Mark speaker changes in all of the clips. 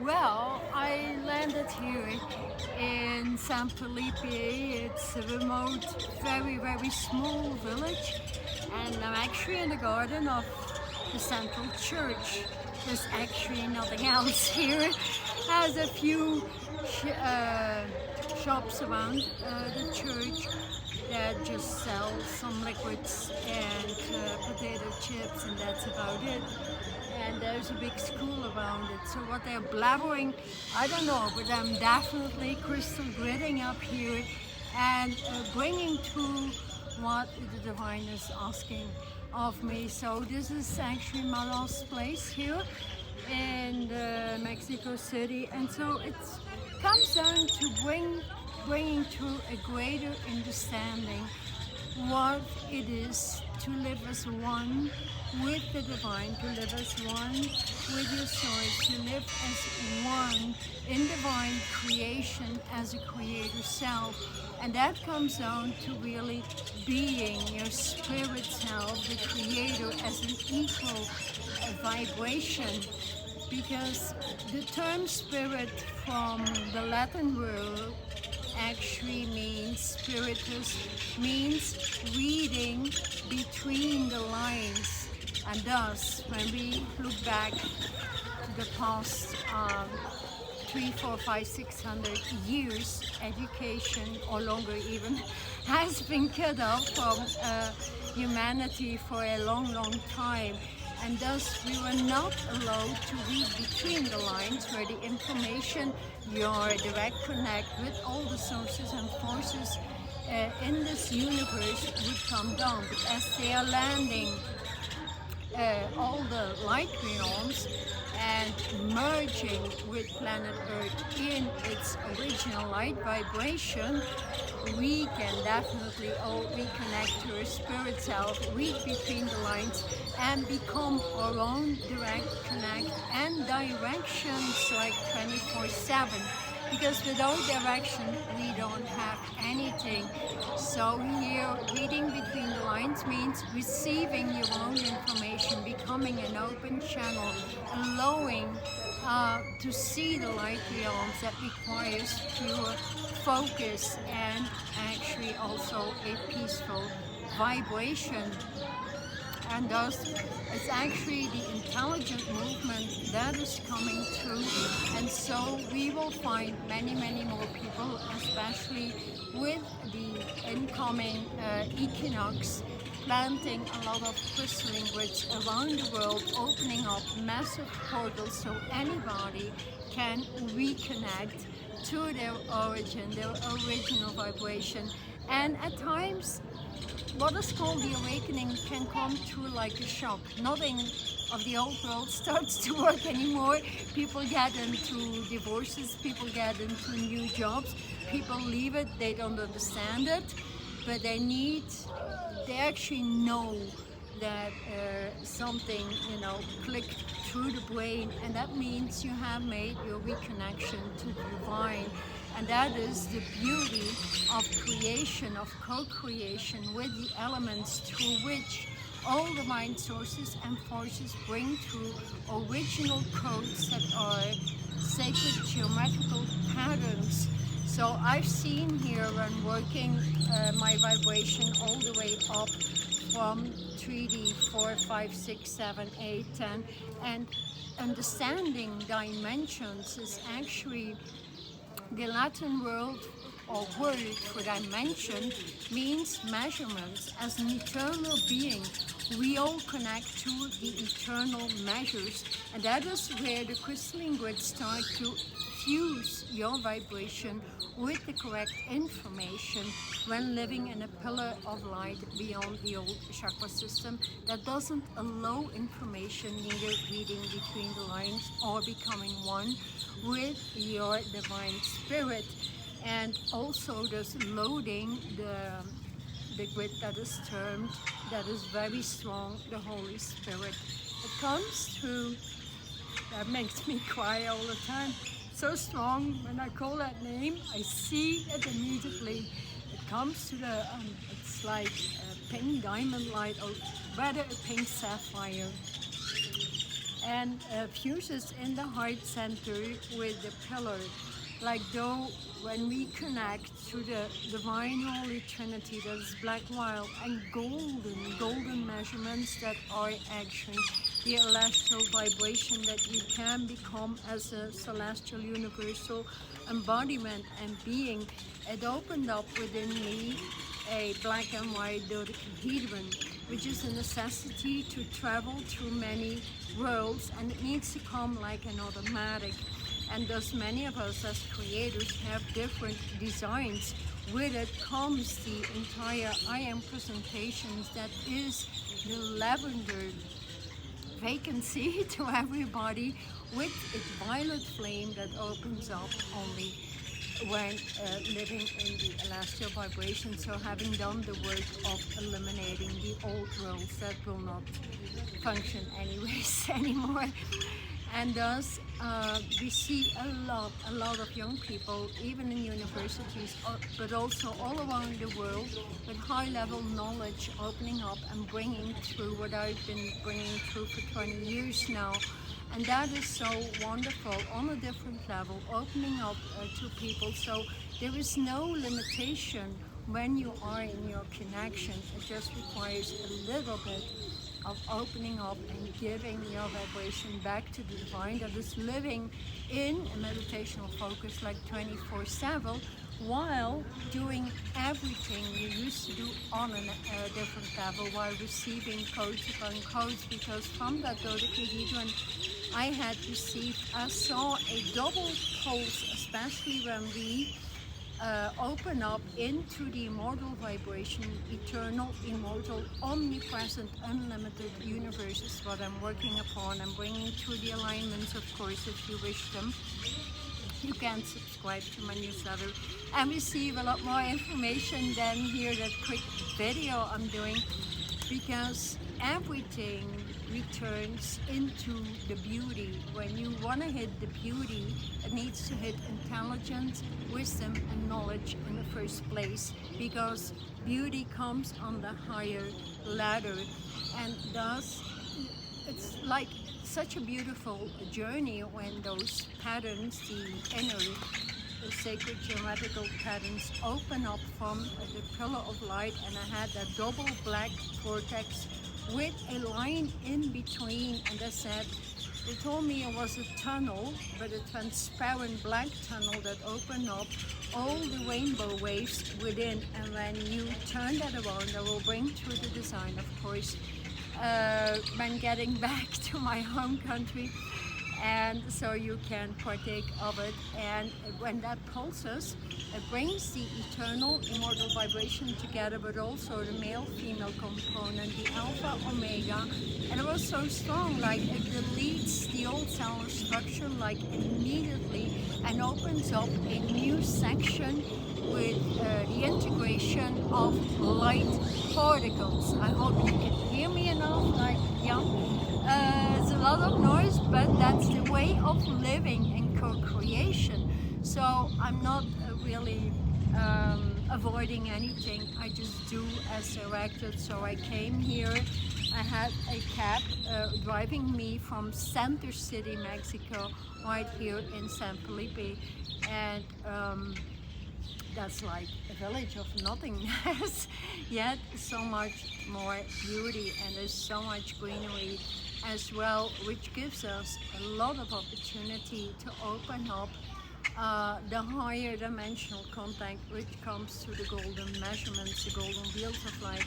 Speaker 1: Well, I landed here in San Felipe. It's a remote, very small village, and I'm actually in the garden of the central church. There's actually nothing else here. Has a few shops around the church that just sell some liquids and potato chips, and that's about it. And there's a big school around it. So what they're blabbering, I don't know, but I'm definitely crystal gritting up here and bringing to what the divine is asking of me. So this is actually my last place here in Mexico City, and so it comes down to bringing to a greater understanding what it is to live as one with the divine, to live as one with your source, to live as one in divine creation as a creator self. And that comes down to really being your spirit self, the creator, as an equal vibration. Because the term spirit from the Latin word actually means spiritus, means reading between the lines. And thus, when we look back to the past 3, 4, 5, 600 years, education, or longer even, has been cut off from humanity for a long time. And thus we were not allowed to read between the lines, where the information, your direct connect with all the sources and forces in this universe would come down. But as they are landing all the light realms and merging with planet Earth in its original light vibration, we can definitely all reconnect to our spirit self, read between the lines, and become our own direct connect and directions like 24/7. Because without direction, we don't have anything. So here, reading between the lines means receiving your own information, becoming an open channel, allowing to see the light realms that requires pure focus and actually also a peaceful vibration. And thus, it's actually the intelligent movement that is coming through. And so we will find many more people, especially with the incoming Equinox, planting a lot of crystalline grids around the world, opening up massive portals so anybody can reconnect to their origin, their original vibration. And at times, what is called the awakening can come through like a shock. Nothing of the old world starts to work anymore. People get into divorces, people get into new jobs, people leave it, they don't understand it, but they actually know that something, clicked through the brain, and that means you have made your reconnection to the divine. And that is the beauty of creation, of co-creation with the elements through which all the mind sources and forces bring through original codes that are sacred geometrical patterns. So I've seen here when working my vibration all the way up from 3D, 4, 5, 6, 7, 8, 10, and understanding dimensions is actually the Latin word for dimension means measurements. As an eternal being, we all connect to the eternal measures, and that is where the crystalline grids start to fuse your vibration with the correct information when living in a pillar of light beyond the old chakra system that doesn't allow information, neither reading between the lines or becoming one with your divine spirit. And also there's loading the grid that is termed, that is very strong, the Holy Spirit. It comes through, that makes me cry all the time. So strong, when I call that name, I see it immediately. It comes to the, it's like a pink diamond light, or rather a pink sapphire. and fuses in the heart center with the pillar. Like though when we connect to the divine Holy Trinity, that's black, white, and golden measurements that are actually the celestial vibration that you can become as a celestial universal embodiment and being. It opened up within me a black and white dodecahedron, which is a necessity to travel through many worlds, and it needs to come like an automatic. And thus many of us as creators have different designs. With it comes the entire I Am presentations, that is the lavender vacancy to everybody, with its violet flame that opens up only when living in the celestial vibration. So having done the work of eliminating the old roles that will not function anyways anymore. And thus we see a lot of young people, even in universities, but also all around the world, with high-level knowledge opening up and bringing through what I've been bringing through for 20 years now. And that is so wonderful on a different level, opening up to people. So there is no limitation when you are in your connection. It just requires a little bit of opening up and giving your vibration back to the divine that is living in a meditational focus like 24/7, while doing everything you used to do on a different level, while receiving codes upon codes. Because from that dodecahedron I had received, I saw a double pulse, especially when we open up into the immortal vibration. Eternal, immortal, omnipresent, unlimited universe is what I'm working upon. I'm bringing through the alignments, of course, if you wish them. You can subscribe to my newsletter and receive a lot more information than here that quick video I'm doing, because everything returns into the beauty. When you want to hit the beauty, it needs to hit intelligence, wisdom, and knowledge in the first place, because beauty comes on the higher ladder. And thus it's like such a beautiful journey when those patterns, the inner, the sacred geometrical patterns, open up from the pillar of light. And I had that double black vortex with a line in between, and they said, they told me it was a tunnel, but a transparent black tunnel that opened up all the rainbow waves within. And when you turn that around, I will bring through the design, of course, when getting back to my home country, and so you can partake of it. And when that pulses, it brings the eternal, immortal vibration together, but also the male-female component, the alpha, omega. And it was so strong, like it deletes the old cell structure like immediately, and opens up a new section with the integration of light particles. I hope you can hear me enough, like, yeah. It's a lot of noise, but that's the way of living in co-creation. So I'm not really avoiding anything. I just do as directed. So I came here. I had a cab driving me from Center City, Mexico, right here in San Felipe, and that's like a village of nothingness, yet so much more beauty, and there's so much greenery as well, which gives us a lot of opportunity to open up the higher dimensional contact, which comes through the golden measurements, the golden wheels of light,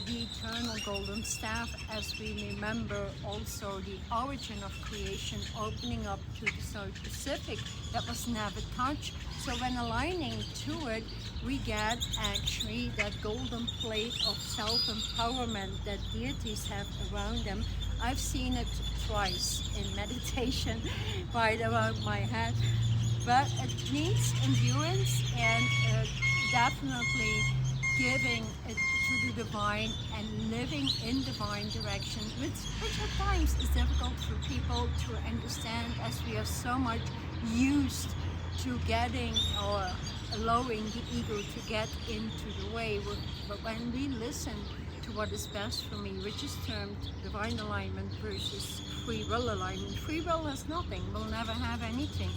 Speaker 1: the eternal golden staff, as we remember also the origin of creation, opening up to the South Pacific that was never touched. So when aligning to it, we get actually that golden plate of self-empowerment that deities have around them. I've seen it twice in meditation right around my head, but it needs endurance and definitely giving it to the divine and living in divine direction, which at times is difficult for people to understand, as we are so much used to getting or allowing the ego to get into the way. But when we listen to what is best for me, which is termed divine alignment versus free will alignment. Free will has nothing, will never have anything.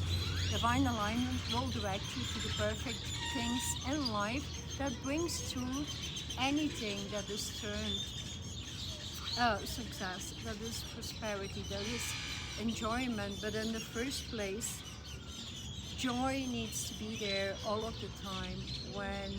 Speaker 1: Divine alignment will direct you to the perfect things in life that brings to anything that is termed success, that is prosperity, that is enjoyment. But in the first place, joy needs to be there all of the time when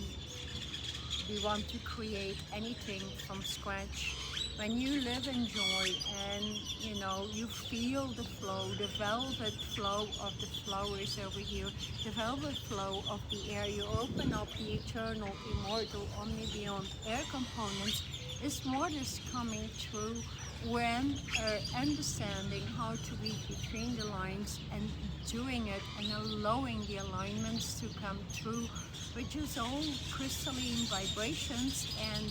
Speaker 1: we want to create anything from scratch. When you live in joy and you know, you feel the flow, the velvet flow of the flowers over here, the velvet flow of the air, you open up the eternal, immortal, omni-beyond air components, is what is coming through when understanding how to read between the lines and doing it and allowing the alignments to come through, which is all crystalline vibrations. And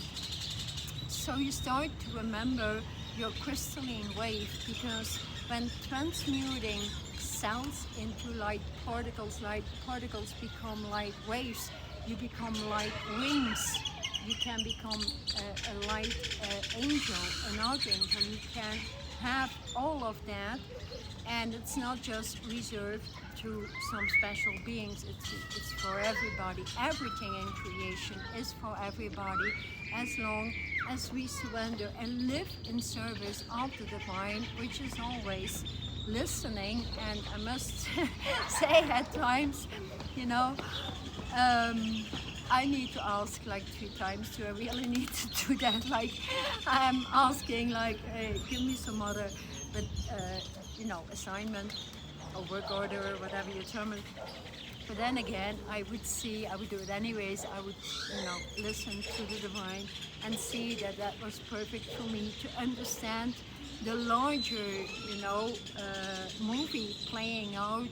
Speaker 1: so you start to remember your crystalline wave, because when transmuting cells into light particles become light waves, you become light wings. You can become a light angel, an archangel. You can have all of that, and it's not just reserved to some special beings. It's for everybody. Everything in creation is for everybody, as long as we surrender and live in service of the divine, which is always listening. And I must say, at times, you know, I need to ask like 3 times, do I really need to do that? Like, I'm asking like, hey, give me some other, but you know, assignment or work order or whatever you term it. But then again, I would do it anyways. I would, you know, listen to the divine and see that that was perfect for me to understand the larger, you know, movie playing out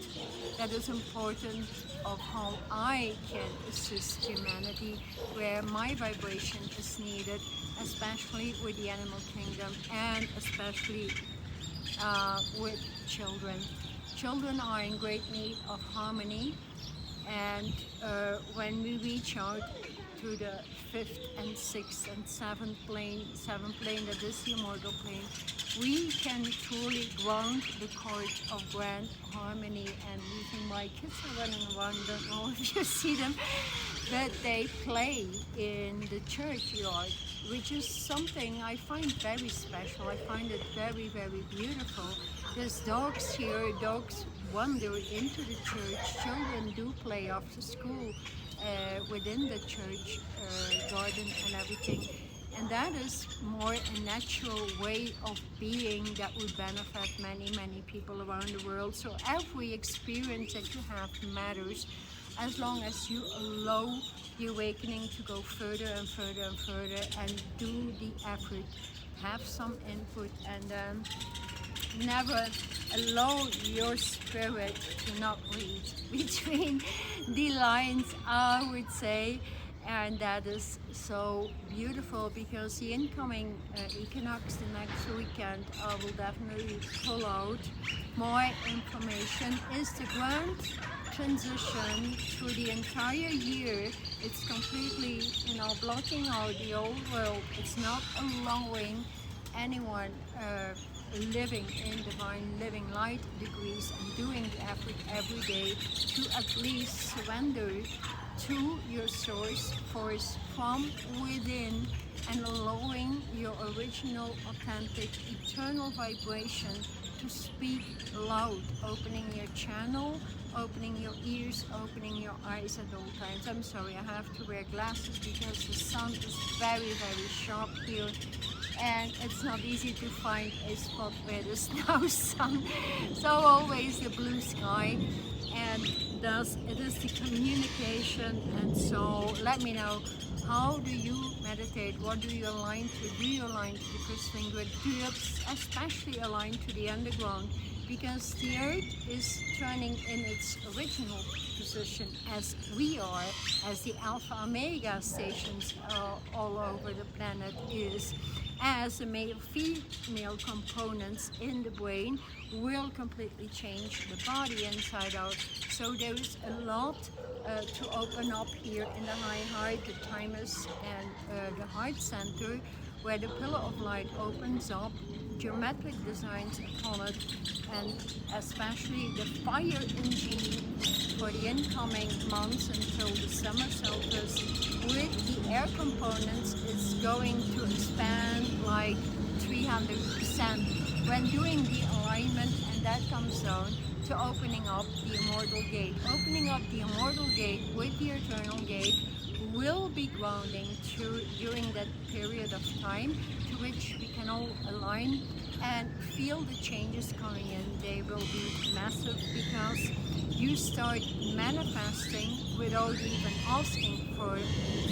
Speaker 1: that is important, of how I can assist humanity where my vibration is needed, especially with the animal kingdom and especially with children. Children are in great need of harmony, and when we reach out to the 5th and 6th and 7th plane, that is the immortal plane, we can truly ground the chords of grand harmony. And even my kids are running around, don't know if you see them, but they play in the churchyard, which is something I find very special. I find it very, very beautiful. There's dogs here, dogs wander into the church, children do play after school within the church garden and everything. And that is more a natural way of being that would benefit many, many people around the world. So every experience that you have matters, as long as you allow the awakening to go further and further and further, and do the effort, have some input, and never allow your spirit to not read between the lines, I would say. And that is so beautiful, because the incoming equinox, the next weekend, I will definitely pull out more information, is the grand transition through the entire year. It's completely, you know, blocking out the old world. It's not allowing anyone living in divine living light degrees and doing the effort every day to at least surrender to your source force from within, and allowing your original, authentic, eternal vibration to speak loud, opening your channel, opening your ears, opening your eyes at all times. I'm sorry, I have to wear glasses because the sun is very, very sharp here, and it's not easy to find a spot where there's no sun. So always the blue sky, and thus it is the communication. And so let me know, how do you meditate? What do you align to? Do you align to the crystalline grid? Do you especially align to the underground? Because the earth is turning in its original position, as we are, as the alpha omega stations all over the planet is, as the male-female components in the brain will completely change the body inside out. So there is a lot to open up here in the high heart, the thymus and the heart center, where the pillar of light opens up, geometric designs upon it, and especially the fire engine for the incoming months until the summer solstice with the air components is going to expand like 300% when doing the alignment, and that comes down to opening up the immortal gate. Opening up the immortal gate with the eternal gate will be grounding during that period of time, to which we can all align and feel the changes coming in. They will be massive because you start manifesting without even asking for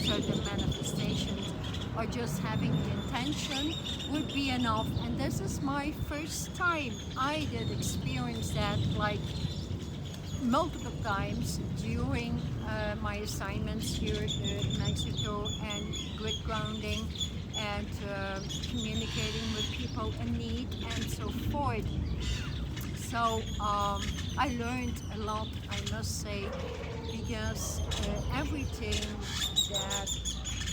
Speaker 1: certain manifestations, or just having the intention would be enough. And this is my first time I did experience that, like multiple times during my assignments here in Mexico, and grid grounding and communicating with people in need and so forth. So I learned a lot, I must say, because everything that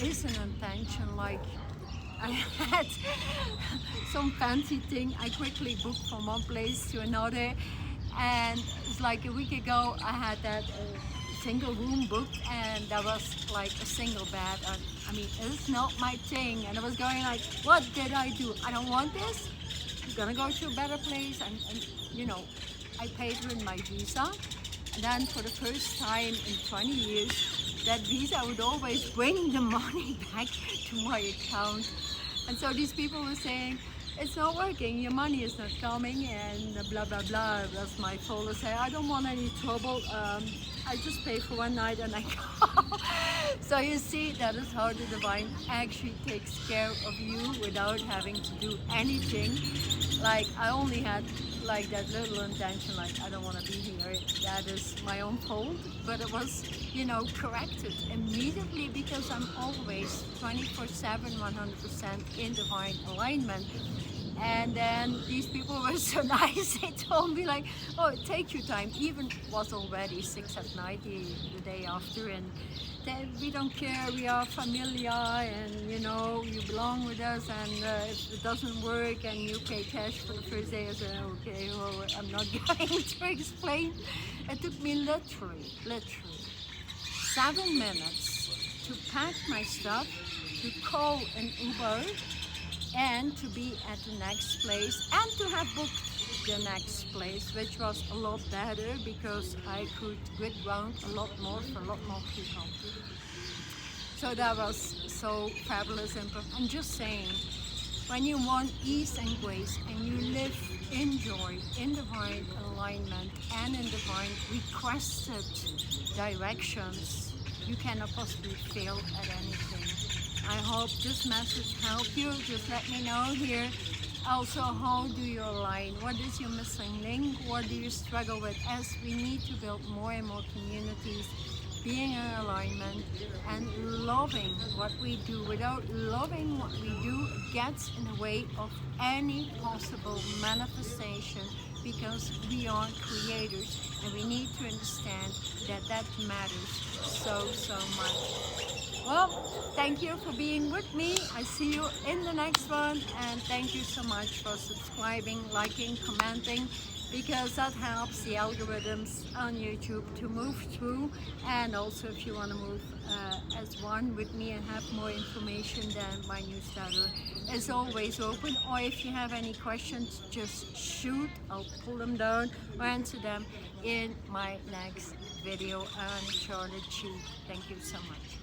Speaker 1: is an intention, like I had some fancy thing I quickly booked from one place to another, and it's like a week ago I had that single room booked, and there was like a single bed. I mean, it's not my thing, and I was going like, what did I do? I don't want this. I'm gonna go to a better place, and you know, I paid with my visa, and then for the first time in 20 years, that visa would always bring the money back to my account. And so these people were saying, it's not working, your money is not coming, and blah blah blah. That's my fault. I say, I don't want any trouble. I just pay for one night and I go. So you see, that is how the divine actually takes care of you without having to do anything. Like I only had like that little intention, like I don't want to be here. That is my own fault, but it was, you know, corrected immediately because I'm always 24/7, 100% in divine alignment. And then these people were so nice. They told me like, oh, take your time. Even was already 6 at night the day after, and we don't care. We are familiar, and you know, you belong with us. And if it doesn't work and you pay cash for the first day, I said, okay, well, I'm not going to explain. It took me literally 7 minutes to pack my stuff, to call an Uber, and to be at the next place, and to have booked the next place, which was a lot better because I could grid ground a lot more for a lot more people. So that was so fabulous. And I'm just saying, when you want ease and grace and you live in joy, in divine alignment, and in divine requested directions, you cannot possibly fail at anything. I hope this message helped you. Just let me know here. Also, how do you align? What is your missing link? What do you struggle with? As we need to build more and more communities, being in alignment and loving what we do. Without loving what we do, it gets in the way of any possible manifestation, because we are creators and we need to understand that that matters so much. Well, thank you for being with me. I see you in the next one, and thank you so much for subscribing, liking, commenting, because that helps the algorithms on YouTube to move through. And also, if you want to move as one with me and have more information, then my newsletter is always open. Or if you have any questions, just shoot. I'll pull them down or answer them in my next video on Sharlotchi. Thank you so much.